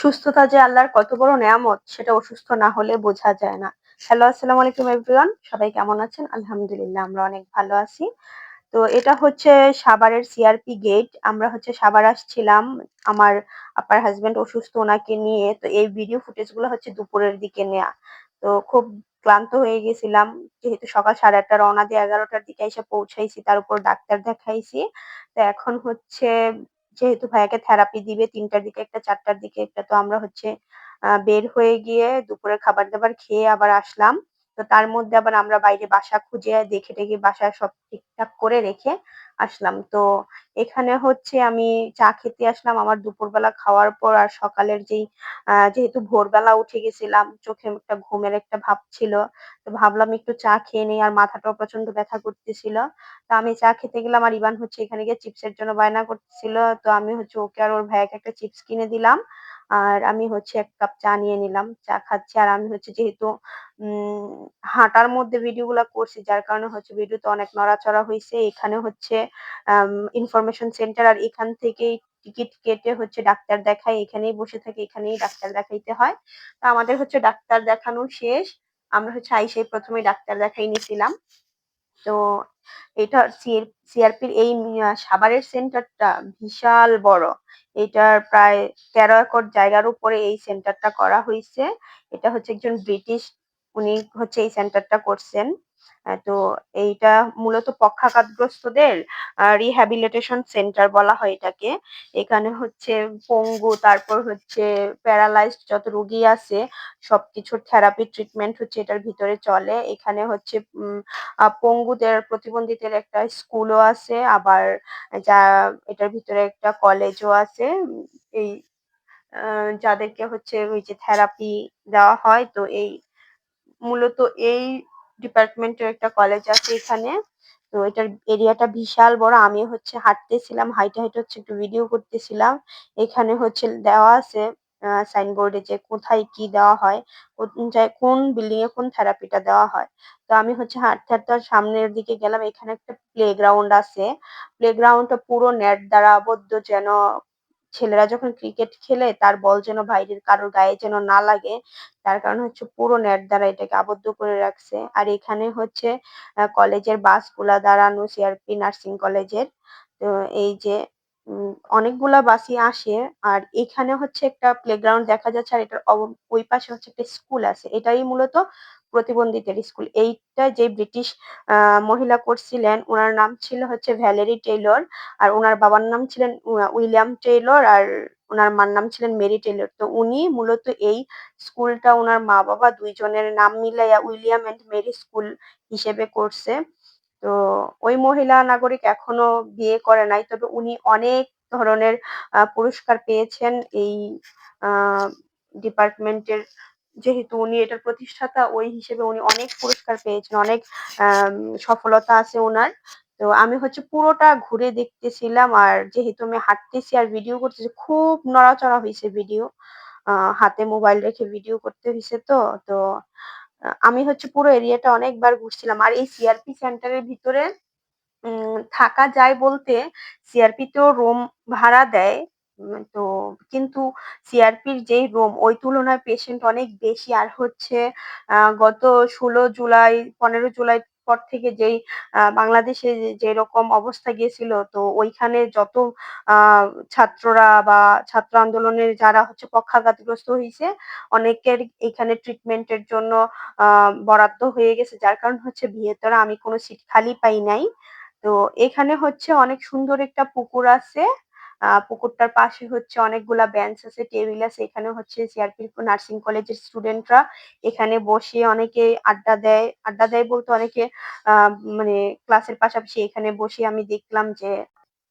সুস্থতা যে আল্লাহর কত বড় নেয়ামত সেটা অসুস্থ না হলে বোঝা যায় না। হ্যালো, আসসালামু আলাইকুম এভরিওয়ান। সবাই কেমন আছেন? আলহামদুলিল্লাহ আমরা অনেক ভালো আছি। তো এটা হচ্ছে সাভারের সিআরপি গেট। আমরা হচ্ছে সাভার আসছিলাম আমার আপার হাসব্যান্ড অসুস্থ ওনাকে নিয়ে। তো এই ভিডিও ফুটেজ গুলো হচ্ছে দুপুরের দিকে নেয়া। তো খুব ক্লান্ত হয়ে গেছিলাম। যেহেতু সকাল 8:30 রওনা দিয়ে 11টার দিকে এসে পৌঁছাইছি। তার উপর ডাক্তার দেখাইছি। তো এখন হচ্ছে যেহেতু ভাইয়াকে থেরাপি দিবে 3টার দিকে একটা 4টার দিকে একটা, তো আমরা হচ্ছে বের হয়ে গিয়ে দুপুরের খাবার-দাবার খেয়ে আবার আসলাম। তো তার মধ্যে আবার আমরা বাইরে বাসা খুঁজে দেখে টেখে বাসায় সব ঠিকঠাক করে রেখে আসলাম। তো এখানে হচ্ছে আমি চা খেতে আসলাম আমার দুপুরবেলা খাওয়ার পর। আর সকালের যেই যেহেতু ভোরবেলা উঠে গেছিলাম, চোখে একটা ঘুমের একটা ভাব ছিল। তো ভাবলাম একটু চা খেয়ে নেই, আর মাথাটাও প্রচন্ড ব্যথা করতেছিল। তো আমি চা খেতে গেলাম আর ইভান হচ্ছে এখানে গিয়ে চিপসের জন্য বায়না করতেছিল। তো আমি হচ্ছে ওকে আর ওর ভাইয়াকে একটা চিপস কিনে দিলাম। আর আমি হচ্ছে ১ কাপ চা নিয়ে নিলাম। চা খাচ্ছি। আর আমি হচ্ছে যেহেতু উম হাঁটার মধ্যে ভিডিও গুলা করছি, যার কারণে হচ্ছে ভিডিওতে অনেক নড়াচড়া হইছে। এখানে হচ্ছে আম ইনফরমেশন সেন্টার, আর এখান থেকেই টিকিট কেটে হচ্ছে ডাক্তার দেখাই। এখানেই বসে থাকি, এখানেই ডাক্তার দেখাইতে হয়। তো আমাদের হচ্ছে ডাক্তার দেখানো শেষ। আমরা হচ্ছে আইসাই ১ম এই ডাক্তার দেখাই নিছিলাম। তো এটা সিআরপির এই সাভারের সেন্টারটা বিশাল বড়। এটার প্রায় ১৩ একর জায়গার উপরে এই সেন্টারটা করা হইছে। এটা হচ্ছে একজন ব্রিটিশ, উনি হচ্ছে এই সেন্টারটা করছেন। তো এইটা মূলত পক্ষাঘাতগ্রস্তদের রিহ্যাবিলিটেশন সেন্টার বলা হয় এটাকে। এখানে হচ্ছে পঙ্গু, তারপর হচ্ছে প্যারালাইজড যত রোগী আছে সবকিছুর থেরাপি ট্রিটমেন্ট হচ্ছে এটার ভিতরে চলে। এখানে হচ্ছে পঙ্গুদের, প্রতিবন্ধীদের একটা স্কুলও আছে, আবার যা এটার ভিতরে একটা কলেজও আছে। এই যাদেরকে হচ্ছে ওই যে থেরাপি দেওয়া হয়, তো এই মূলত এই ডিপার্টমেন্টের একটা কলেজ আছে এখানে। তো এটার এরিয়াটা বিশাল বড়। আমি হচ্ছে হাঁটতেছিলাম, হাইটে হাইটে হচ্ছে একটু ভিডিও করতেছিলাম। এখানে হচ্ছে দেওয়া আছে সাইনবোর্ডে যে কোথায় কি দেওয়া হয়, কোন বিল্ডিং এ কোন থেরাপিটা দেওয়া হয়। তো আমি হচ্ছে হাঁটতে হাঁটতে সামনের দিকে গেলাম। এখানে একটা প্লে গ্রাউন্ড আছে। প্লে গ্রাউন্ডটা পুরো নেট দ্বারা আবদ্ধ, যেন ছেলেরা যখন ক্রিকেট খেলে তার বল যেন বাইরের কারোর গায়ে যেন না লাগে। তার কারণে হচ্ছে পুরো নেট দ্বারা এটাকে আবদ্ধ করে রাখছে। আর এখানে হচ্ছে কলেজের বাসগুলা দাঁড়ানো, সিআরপি নার্সিং কলেজের। তো এই যে অনেকগুলা বাসই আসে। আর এখানে হচ্ছে একটা প্লেগ্রাউন্ড দেখা যাচ্ছে, আর এটার ওই পাশে হচ্ছে একটা স্কুল আছে। এটাই মূলত প্রতিবন্ধীদের স্কুল। এইটা যে ব্রিটিশ মহিলা করছিলেন, উনার নাম ছিল হচ্ছে ভ্যালেরি টেইলর। আর উনার বাবার নাম ছিলেন উইলিয়াম টেইলর, আর উনার মার নাম ছিলেন মেরি টেইলর। তো উনি মূলত এই স্কুলটা উনার মা বাবা দুইজনের নাম মিলাইয়া উইলিয়াম এন্ড মেরি স্কুল হিসেবে করছে। তো ওই মহিলা নাগরিক এখনো বিয়ে করে নাই, তবে উনি অনেক ধরনের পুরস্কার পেয়েছেন এই ডিপার্টমেন্টের। যেহেতু উনি এটার প্রতিষ্ঠাতা, ওই হিসেবে উনি অনেক পুরস্কার পেয়েছেন, অনেক আম, সফলতা আছে ওনার। তো আমি হচ্ছে পুরোটা ঘুরে দেখতেছিলাম, আর যেহেতু আমি হাঁটতেছি আর ভিডিও করতেছি, খুব নড়াচড়া হয়েছে ভিডিও। হাতে মোবাইল রেখে ভিডিও করতে হয়েছে। তো তো আমি হচ্ছে পুরো এরিয়াটা অনেকবার ঘুরছিলাম। আর এই সিআরপি সেন্টারের ভিতরে থাকা যায় বলতে, সিআরপি তো রুম ভাড়া দেয়। তো কিন্তু সিআরপির যেই রুম ওই তুলনায় পেশেন্ট অনেক বেশি। আর হচ্ছে গত 16 জুলাই 15 জুলাই পর থেকে যেই বাংলাদেশে যেরকম অবস্থা গিয়েছিল, তো ওইখানে যত আহ ছাত্ররা বা ছাত্র আন্দোলনের যারা হচ্ছে পক্ষাঘাতগ্রস্ত হয়েছে, অনেকের এখানে ট্রিটমেন্টের জন্য বরাদ্দ হয়ে গেছে, যার কারণ হচ্ছে ভিতরে আমি কোনো সিট খালি পাই নাই। তো এখানে হচ্ছে অনেক সুন্দর একটা পুকুর আছে। পুকুরটার পাশে হচ্ছে অনেকগুলা বেঞ্চ আছে, টেবিল আছে। এখানে হচ্ছে সিআরপি নার্সিং কলেজের স্টুডেন্টরা এখানে বসে অনেকে আড্ডা দেয়। আড্ডা দেয় বলতে অনেকে আহ মানে ক্লাসের পাশাপাশি এখানে বসে আমি দেখলাম যে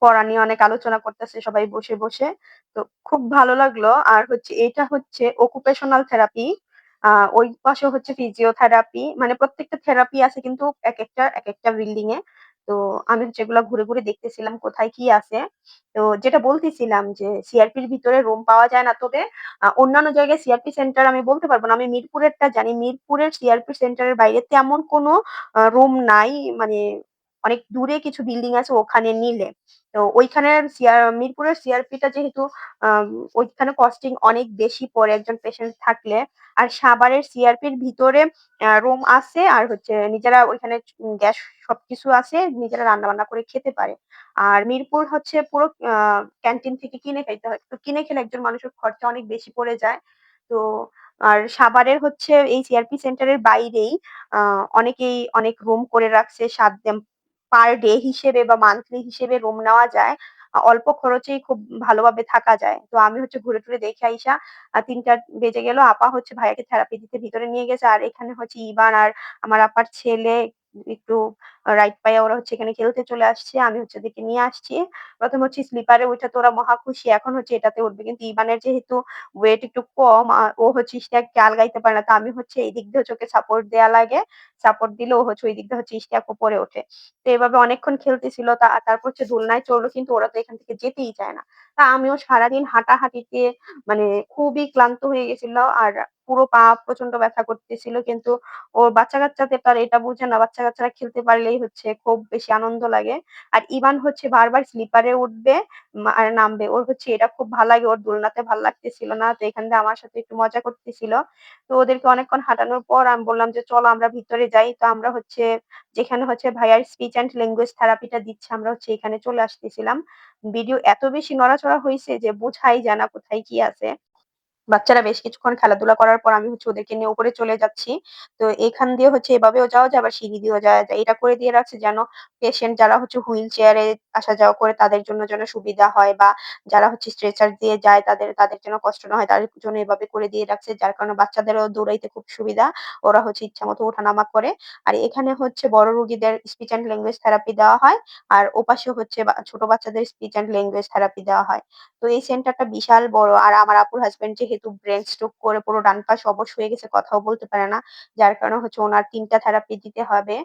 পড়া নিয়ে অনেক আলোচনা করতেছে সবাই বসে বসে। তো খুব ভালো লাগলো। আর হচ্ছে এটা হচ্ছে অকুপেশনাল থেরাপি। ওই পাশে হচ্ছে ফিজিওথেরাপি, মানে প্রত্যেকটা থেরাপি আছে কিন্তু এক একটা বিল্ডিং এ। তো আমি যেগুলো ঘুরে ঘুরে দেখতেছিলাম কোথায় কি আছে। তো যেটা বলতেছিলাম যে সিআরপির ভিতরে রুম পাওয়া যায় না, তবে অন্যান্য জায়গায় সিআরপি সেন্টার আমি বলতে পারবো না। আমি মিরপুরেরটা জানি, মিরপুরের সিআরপি সেন্টারের বাইরে তেমন কোনো রুম নাই। মানে অনেক দূরে কিছু বিল্ডিং আছে ওখানে নিলে। তো ওইখানের মিরপুরের সিআরপিটা যেহেতু আম ওইখানে কস্টিং অনেক বেশি পড়ে একজন পেশেন্ট থাকলে। আর সাভারের সিআরপির ভিতরে রুম আছে আর হচ্ছে নিজেরা ওইখানে গ্যাস সবকিছু আছে, নিজেরা রান্না-বান্না করে খেতে পারে। আর মিরপুর হচ্ছে পুরো ক্যান্টিন থেকে কিনে খাইতে হয়। তো কিনে খেলে একজন মানুষের খরচা অনেক বেশি পড়ে যায়। তো আর সাভারের হচ্ছে এই সিআরপি সেন্টারের বাইরেই আ অনেকেই অনেক রুম করে রাখছে ৭ দিন পার ডে হিসেবে বা মান্থলি হিসেবে রুম নেওয়া যায়। অল্প খরচেই খুব ভালোভাবে থাকা যায়। তো আমি হচ্ছে ঘুরে টুরে দেখে আইসা ৩টা বেজে গেল। আপা হচ্ছে ভাইয়াকে থেরাপি দিতে ভিতরে নিয়ে গেছে। আর এখানে হচ্ছে ইবান আর আমার আপার ছেলে একটু রাইড পাইয়া ওরা হচ্ছে এখানে খেলতে চলে আসছে। আমি হচ্ছে ওদেরকে নিয়ে আসছি। ১ম হচ্ছে স্লিপারে উইঠা তো ওরা মহা খুশি। এখন হচ্ছে এটাতে উঠবে। কিন্তু ইবানের যেহেতু ওয়েট একটু কম ও হচ্ছে ইশতিয়াককে আলগাইতে পারে না। তো আমি হচ্ছে এই দিক দিয়ে হচ্ছে ওকে সাপোর্ট দেয়া লাগে। সাপোর্ট দিলে ও হচ্ছে ওই দিক দিয়ে হচ্ছে ইশতিয়াক উপরে ওঠে। তো এভাবে অনেকক্ষণ খেলতেছিল। তারপর হচ্ছে দোলনায় চড়লো কিন্তু ওরা তো এখান থেকে যেতেই চায় না। আমিও সারাদিন হাঁটাহাঁটিতে মানে খুবই ক্লান্ত হয়ে গেছিল। আর পুরো পা প্রচন্ড ব্যথা করতেছিল। কিন্তু বাচ্চা-কাচ্চাদের তো আর এটা বুঝে না। বাচ্চা-কাচ্চারা খেলতে পারলেই হচ্ছে খুব বেশি আনন্দ লাগে। আর ইভান হচ্ছে বারবার স্লিপারে উঠবে আর নামবে। ওর হচ্ছে এটা খুব ভাল লাগে। ওর দোলনাতে ভাল লাগতেছিল না। তো এখান দিয়ে আমার সাথে একটু মজা করতেছিল। তো ওদেরকে অনেকক্ষণ হাঁটানোর পর আমি বললাম যে, "চলো আমরা ভিতরে যাই।" তো আমরা হচ্ছে যেখানে হচ্ছে ভাইয়ার স্পিচ অ্যান্ড ল্যাঙ্গুয়েজ থেরাপিটা দিচ্ছে আমরা হচ্ছে এখানে চলে আসতেছিলাম। ভিডিও এত বেশি নড়াচড়া হইছে যে বোঝাই যায় না কোথায় কি আছে। বাচ্চারা বেশ কিছুক্ষণ খেলাধুলা করার পর আমি হচ্ছে ওদেরকে নিয়ে উপরে চলে যাচ্ছি। তো এখান দিয়ে হচ্ছে এভাবেও যাওয়া যায় আবার সিঁড়ি দিয়েও যাওয়া যায়। এটা করে দিয়ে রাখছে যেন পেশেন্ট যারা হচ্ছে হুইল চেয়ারে আসা যাওয়া করে তাদের জন্য যেন সুবিধা হয় বা যারা হচ্ছে স্ট্রেচার দিয়ে যায় তাদের যেন কষ্ট না হয় তাদের জন্য এভাবে করে দিয়ে রাখছে। যার কারণে বাচ্চাদেরও দৌড়াইতে খুব সুবিধা। ওরা হচ্ছে ইচ্ছামত ওঠানামা করে। আর এখানে হচ্ছে বড় রোগীদের স্পিচ অ্যান্ড ল্যাঙ্গুয়েজ থেরাপি দেওয়া হয়। আর ওপাশে হচ্ছে ছোট বাচ্চাদের স্পিচ অ্যান্ড ল্যাঙ্গুয়েজ থেরাপি দেওয়া হয়। তো এই সেন্টারটা বিশাল বড়। আর আমার আপুর হাসব্যান্ড যেহেতু ব্রেইন স্ট্রোক করে পুরো ডান পাশ অবশ হয়ে গেছে, কথাও বলতে পারে না। যার কারণে হচ্ছে উনার ৩ টা থেরাপি দিতে হবে।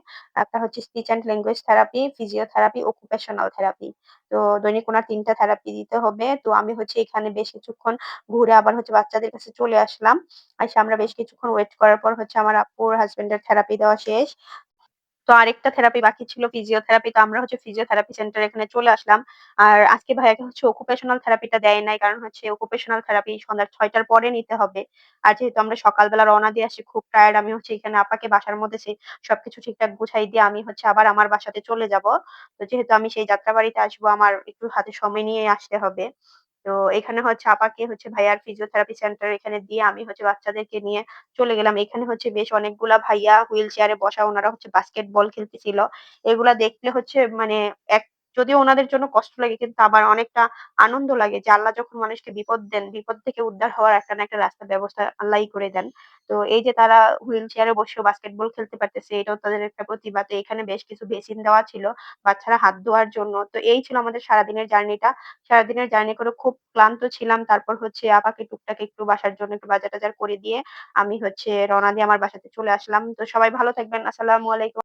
একটা হচ্ছে speech and language therapy, physiotherapy, occupational therapy. তো দৈনিক উনার ৩ টা থেরাপি দিতে হবে। তো আমি হচ্ছে এখানে বেশ কিছুক্ষণ ঘুরে আবার হচ্ছে বাচ্চাদের কাছে চলে আসলাম। আইসা আমরা বেশ কিছুক্ষণ ওয়েট করার পর হচ্ছে আমার আপুর হাসব্যান্ডের থেরাপি দেওয়া শেষ। তো আরেকটা থেরাপি বাকি ছিল ফিজিওথেরাপি। তো আমরা হচ্ছে ফিজিওথেরাপি সেন্টার এখানে চলে আসলাম। আর আজকে ভাইয়াকে হচ্ছে অকুপেশনাল থেরাপিটা দেয় নাই। কারণ হচ্ছে অকুপেশনাল থেরাপি সন্ধ্যা ৬ টার পরে নিতে হবে। আর যেহেতু আমরা সকালবেলা রওনা দিয়ে আসি খুব টায়ার্ড আমি হচ্ছে এখানে আপাকে বাসার মধ্যে সবকিছু ঠিকঠাক গুছাই দিয়ে আমি হচ্ছে আবার আমার বাসাতে চলে যাব। তো যেহেতু আমি সেই যাত্রাবাড়িতে আসবো আমার একটু হাতে সময় নিয়ে আসতে হবে। তো এখানে হচ্ছে আপাকে হচ্ছে ভাইয়ার ফিজিওথেরাপি সেন্টার এখানে দিয়ে আমি হচ্ছে বাচ্চাদেরকে নিয়ে চলে গেলাম। এখানে হচ্ছে বেশ অনেকগুলা ভাইয়া হুইল চেয়ারে বসা উনারা হচ্ছে বাস্কেটবল খেলতেছিল। এগুলা দেখলে হচ্ছে মানে এক যদিও উনাদের জন্য কষ্ট লাগে কিন্তু আবার অনেকটা আনন্দ লাগে যে আল্লাহ যখন মানুষকে বিপদ দেন, বিপদ থেকে উদ্ধার হওয়ার একটা না একটা রাস্তার ব্যবস্থা আল্লাহই করে দেন। তো এই যে তারা হুইল চেয়ারে বসেও বাস্কেটবল খেলতে পারতেছে এটাও তাদের একটা প্রতিভা। তো এখানে বেশ কিছু বেসিন দেওয়া ছিল বাচ্চারা হাত ধোয়ার জন্য। তো এই ছিল আমাদের সারাদিনের জার্নিটা। সারাদিনের জার্নি করে খুব ক্লান্ত ছিলাম। তারপর হচ্ছে আপাকে টুকটাক একটু বাসার জন্য একটু বাজার-টাজার করে দিয়ে আমি হচ্ছে রওনা দিয়ে আমার বাসাতে চলে আসলাম। তো সবাই ভালো থাকবেন। আসসালামু আলাইকুম।